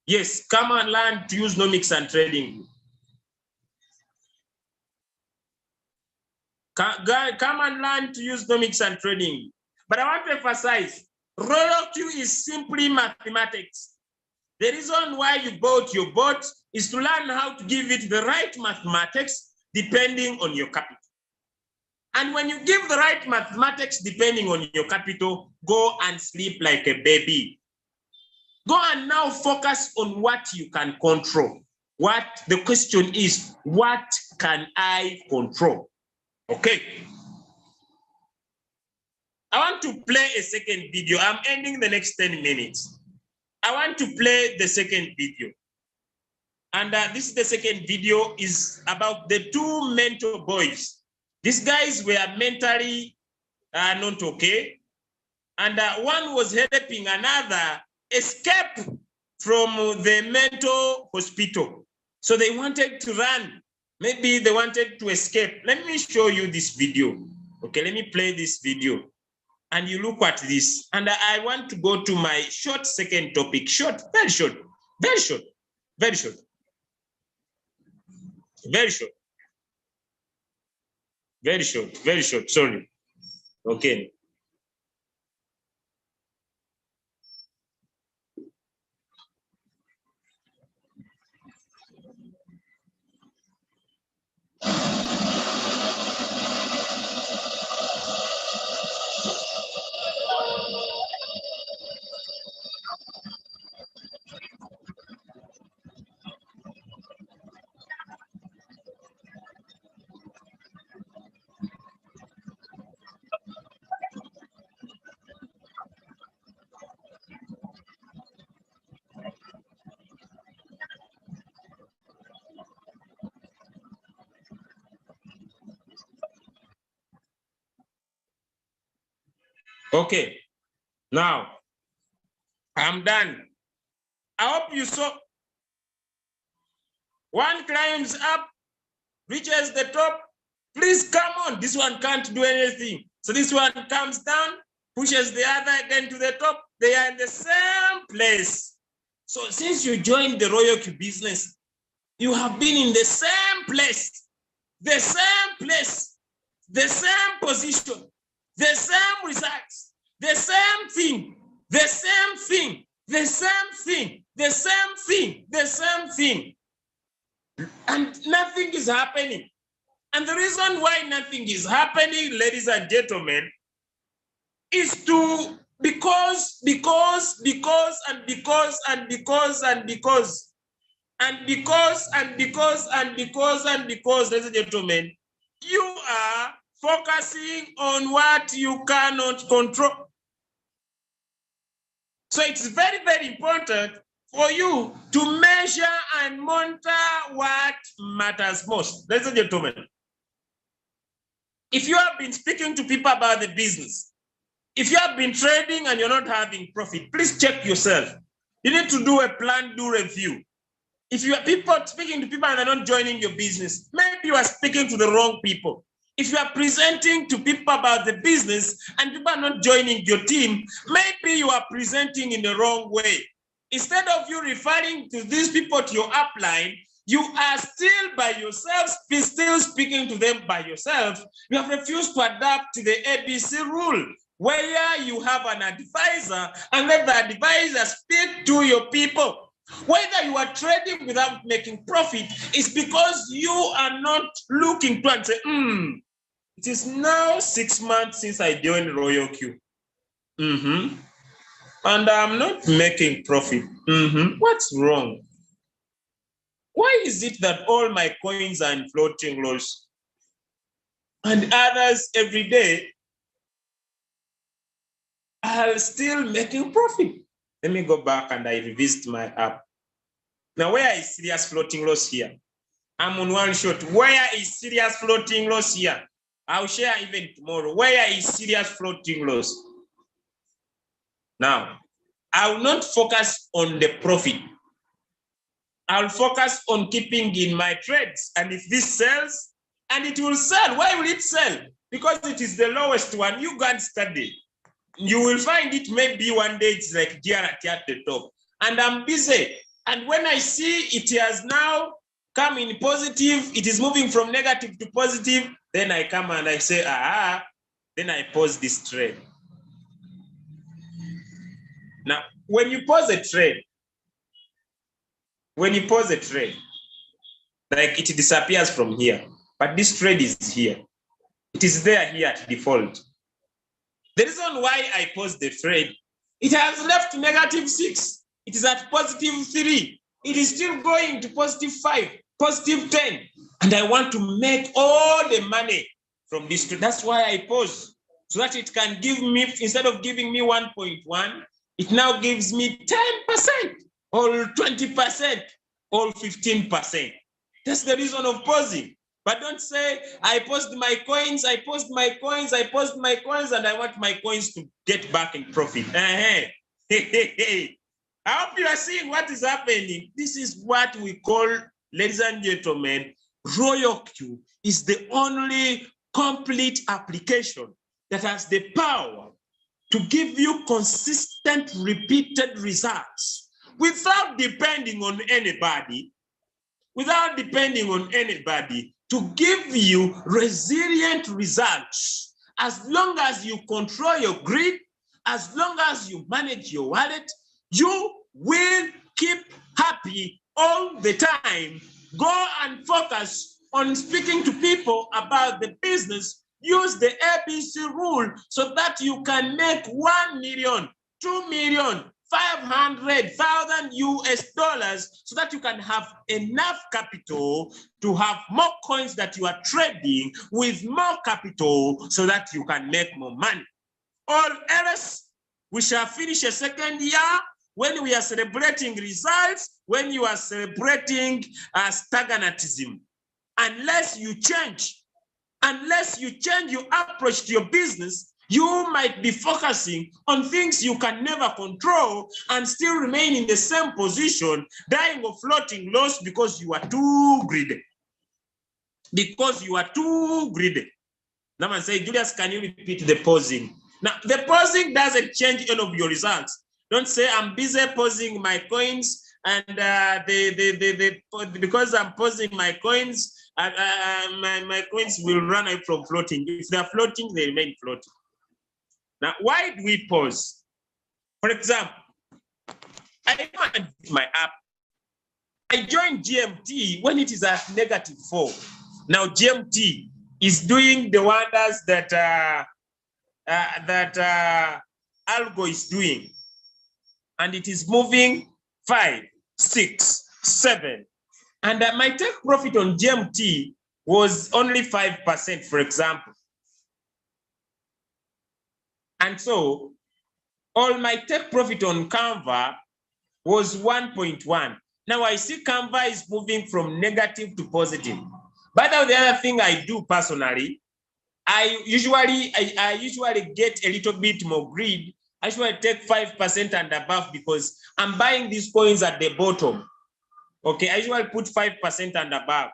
Yes, come and learn to use Nomics and Trading View. Come and learn to use Nomics and Trading. But I want to emphasize, Royal Q is simply mathematics. The reason why you bought your bot is to learn how to give it the right mathematics depending on your capital. And when you give the right mathematics depending on your capital, go and sleep like a baby. Go and now focus on what you can control. What the question is, what can I control? Okay. I want to play a second video. I'm ending the next 10 minutes. I want to play the second video. And this is the second video is about the two mentor boys. These guys were mentally not okay. And one was helping another escape from the mental hospital. So they wanted to run. Maybe they wanted to escape. Let me show you this video. Okay, let me play this video. And you look at this. And I want to go to my short second topic. Short, very short, very short, very short. Very short. Very short, very short, sorry. Okay. Okay, now I'm done. I hope you saw. One climbs up, reaches the top. Please come on. This one can't do anything. So this one comes down, pushes the other again to the top. They are in the same place. So since you joined the Royal Q business, you have been in the same place, the same place, the same position, the same results, the same thing, the same thing, the same thing, the same thing, the same thing. And nothing is happening. And the reason why nothing is happening, ladies and gentlemen, is to Because, ladies and gentlemen, you are focusing on what you cannot control. So it's very, very important for you to measure and monitor what matters most. Ladies and gentlemen, if you have been speaking to people about the business, if you have been trading and you're not having profit, please check yourself. You need to do a plan, do review. If you are speaking to people and they're not joining your business, maybe you are speaking to the wrong people. If you are presenting to people about the business and people are not joining your team, maybe you are presenting in the wrong way. Instead of you referring to these people to your upline, you are still by yourself, still speaking to them by yourself. You have refused to adapt to the ABC rule, where you have an advisor and let the advisor speak to your people. Whether you are trading without making profit is because you are not looking to and say, it is now 6 months since I joined Royal Q. And I'm not making profit. What's wrong? Why is it that all my coins are in floating loss and others every day are still making profit? Let me go back and I revisit my app. Now, where is serious floating loss here? I'm on one shot. Where is serious floating loss here? I'll share even tomorrow. Where is serious floating loss? Now, I will not focus on the profit. I'll focus on keeping in my trades. And if this sells, and it will sell. Why will it sell? Because it is the lowest one. You go and study. You will find it maybe one day it's like deer at the top. And I'm busy. And when I see it has now come in positive, it is moving from negative to positive, then I come and I say, then I pause this trade. Now, when you pause a trade, like it disappears from here, but this trade is here. It is there here at default. The reason why I pause the trade, it has left -6. It is at +3. It is still going to +5, +10. And I want to make all the money from this trade. That's why I pause. So that it can give me, instead of giving me 1.1, it now gives me 10% or 20% or 15%. That's the reason of pausing. But don't say, I paused my coins, and I want my coins to get back in profit. I hope you are seeing what is happening. This is what we call, ladies and gentlemen, Royal Q is the only complete application that has the power to give you consistent, repeated results without depending on anybody, to give you resilient results. As long as you control your greed, as long as you manage your wallet, you will keep happy all the time. Go and focus on speaking to people about the business. Use the ABC rule so that you can make 1 million, 2 million, 500,000 US dollars, so that you can have enough capital to have more coins that you are trading with more capital so that you can make more money. Or else we shall finish a second year when we are celebrating results, when you are celebrating stagnatism. Unless you change your approach to your business, you might be focusing on things you can never control and still remain in the same position, dying of floating loss because you are too greedy. Now I say, Julius, can you repeat the pausing? Now, the pausing doesn't change any of your results. Don't say, I'm busy pausing my coins, and because I'm pausing my coins, my coins will run away from floating. If they're floating, they remain floating. Now, why do we pause? For example, I joined my app. I joined GMT when it is at -4. Now, GMT is doing the wonders that algo is doing. And it is moving 5, 6, 7. And my take profit on GMT was only 5%, for example. And so all my take profit on Canva was 1.1. Now I see Canva is moving from negative to positive. But the other thing I do personally, I usually get a little bit more greed. I usually take 5% and above because I'm buying these coins at the bottom. Okay, I usually put 5% and above.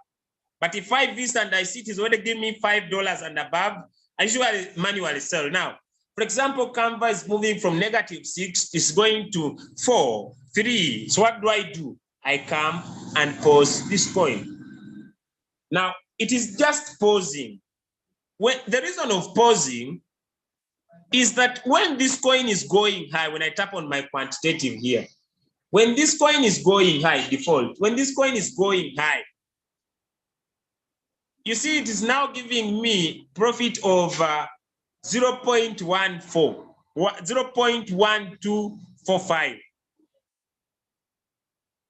But if 5 is and I see it is already giving me $5 and above, I usually manually sell. Now, for example, Canva is moving from -6, it's going to 4, 3. So what do? I come and pause this coin. Now, it is just pausing. When the reason of pausing is that when this coin is going high, when I tap on my quantitative here, when this coin is going high, default, when this coin is going high, you see it is now giving me profit of 0.1245.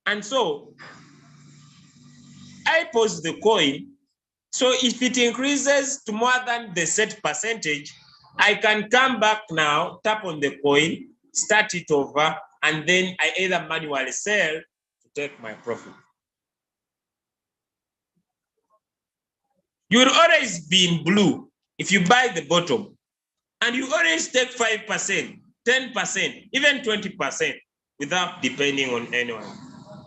And so I pause the coin. So if it increases to more than the set percentage, I can come back now, tap on the coin, start it over, and then I either manually sell to take my profit. You will always be in blue if you buy the bottom, and you always take 5%, 10%, even 20% without depending on anyone.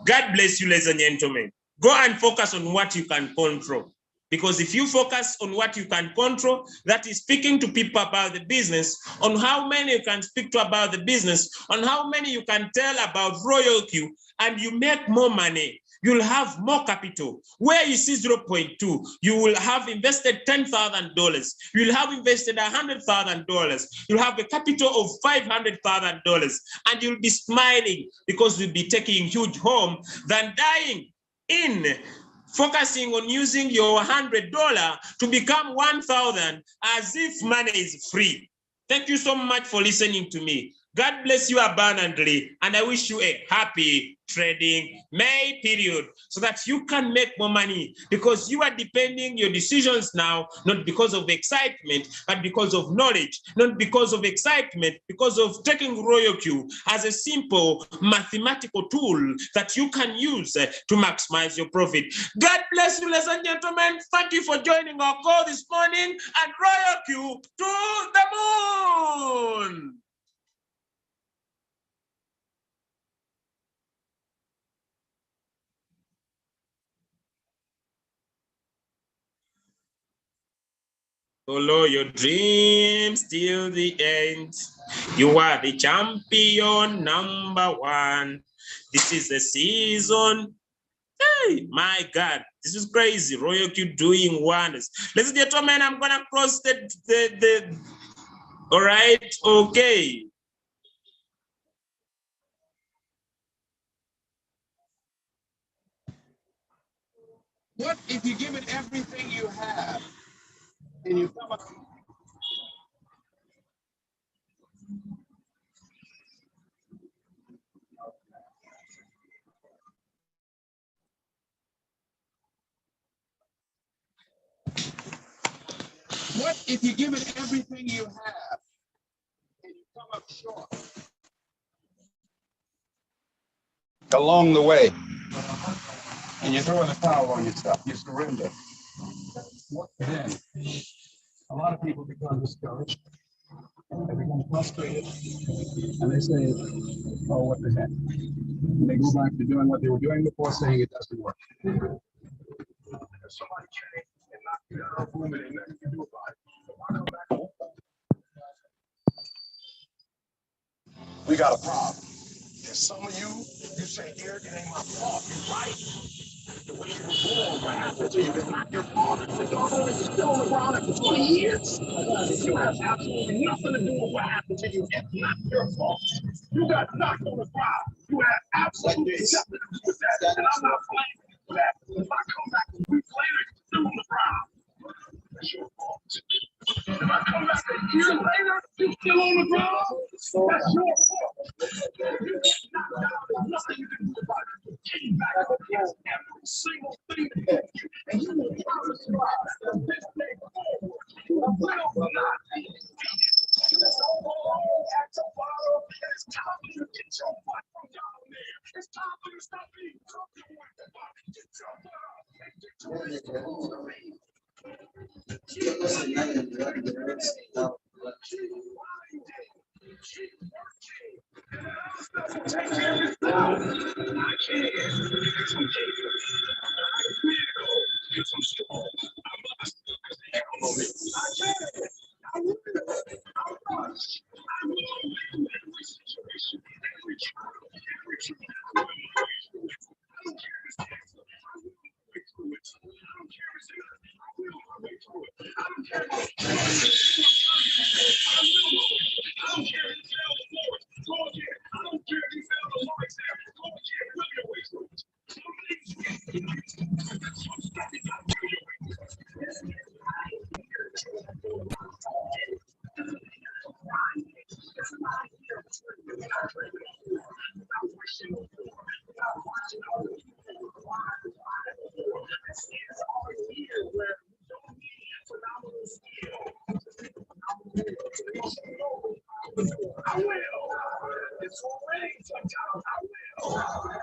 God bless you, ladies and gentlemen. Go and focus on what you can control. Because if you focus on what you can control, that is speaking to people about the business, on how many you can speak to about the business, on how many you can tell about RoyalQ, and you make more money, you'll have more capital. Where you see 0.2, you will have invested $10,000. You'll have invested $100,000. You'll have a capital of $500,000, and you'll be smiling because you'll be taking huge home than dying in focusing on using your $100 to become 1,000 as if money is free. Thank you so much for listening to me. God bless you abundantly, and I wish you a happy trading May period so that you can make more money, because you are depending your decisions now, not because of excitement, but because of knowledge, not because of excitement, because of taking RoyalQ as a simple mathematical tool that you can use to maximize your profit. God bless you, ladies and gentlemen. Thank you for joining our call this morning, and RoyalQ to the moon. Follow your dreams till the end. You are the champion #1. This is the season. Hey, my God, this is crazy. RoyalQ doing wonders. Ladies and gentlemen, I'm gonna cross the all right, okay. What if you give it everything you have and you come up? What if you give it everything you have and you come up short along the way, and you throw in the towel on yourself, you surrender? What then? A lot of people become discouraged, they become frustrated, and they say, oh, what the heck? And they go back to doing what they were doing before, saying it doesn't work. Somebody changed and not get out of room, and there's nothing you can do about it. So I come back home. We got a problem. There's some of you say, Eric, it ain't my fault. You're right. The way you were born, what happened to you is not your fault. The dog is still on the ground after 20 years. You have absolutely nothing to do with what happened to you. It's not your fault. You got knocked on the ground. You had absolutely nothing to do with that. And I'm not blaming you for that. If I come back a week later, you're still on the ground. That's your fault. If I come back a year later, you're still on the ground. That's your fault. Nothing you can do about it. Came back against every single thing that you and you will promise from this day forward. You will not be defeated. It's time for you to get your butt from down there. It's time for you to stop being comfortable with the body. Get your butt up and get to where you're supposed to be. Keep working. Take care of yourself. I can. Because I'm capable. I will. Because I'm strong. I must. Because they count on me. I can. I will. I must. I will win every situation, every trial, every trial. I don't care if it's cancer. I will way through it. I don't care if it's anything. I will my way through it. I don't care if it's I will. I don't care if you fail the Lord. Go again. I don't care if you fail the law exam. Go again. Will your way through it. Some things you have to do. Some stuff you got to do your way through it. I will. It's already touched out. I will.